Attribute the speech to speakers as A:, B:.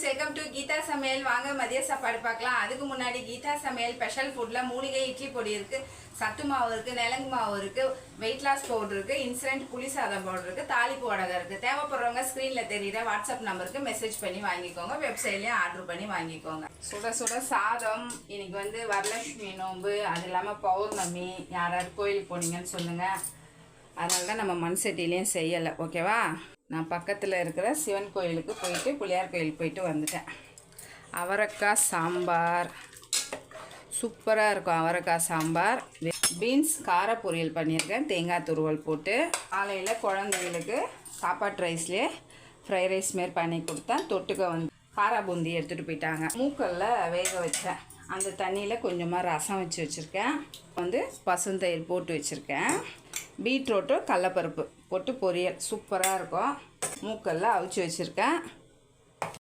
A: Welcome to Geetha சமையல். வாங்க மதிய சாப்பாடு பார்க்கலாம். அதுக்கு முன்னாடி கீதா சமையல் ஸ்பெஷல் ஃபுட்ல மூலிகை இட்லி பொடி இருக்கு, சத்து மாவு இருக்கு, நிலங்கு மாவு இருக்கு, வெயிட் லாஸ் பவுடர் இருக்கு, இன்ஸ்டன்ட் புளி சாதம் பவுடர் இருக்கு, தாளிப்பு வடகம் இருக்கு. தேவைப்படுறவங்க ஸ்க்ரீன்ல தெரியுற வாட்ஸ்அப் நம்பருக்கு மெசேஜ் பண்ணி வாங்கிக்கோங்க. வெப்சைட்லயும் ஆர்டர் பண்ணி வாங்கிக்கோங்க. சுட சுட சாதம். இன்னைக்கு வரலட்சுமி நோன்பு, அது இல்லாமல் பௌர்ணமி. யாராவது கோயிலுக்கு போனீங்கன்னு சொல்லுங்க. அதனால தான் நம்ம மண் சட்டிலையும் செய்யலை. ஓகேவா? நான் பக்கத்தில் இருக்கிற சிவன் கோயிலுக்கு போயிட்டு பிள்ளையார் கோயிலுக்கு போயிட்டு வந்துட்டேன். அவரைக்காய் சாம்பார் சூப்பராக இருக்கும். அவரைக்காய் சாம்பார், பீன்ஸ் கார பொரியல் பண்ணியிருக்கேன், தேங்காய் துருவல் போட்டு. காலையில் குழந்தைங்களுக்கு சாப்பாட்டு ரைஸ்லேயே ஃப்ரைட் ரைஸ் மாரி பண்ணி கொடுத்தேன். தொட்டுக்க காரா பூந்தி எடுத்துகிட்டு போயிட்டாங்க. மூக்கல்ல வேக வச்சேன். அந்த தண்ணியில் கொஞ்சமாக ரசம் வச்சுருக்கேன். பசுந்தயிர் போட்டு வச்சுருக்கேன். பீட்ரூட்டு கடலப்பருப்பு போட்டு பொரியல் சூப்பராக இருக்கும். மூக்கல்ல அவிச்சு வச்சுருக்கேன்.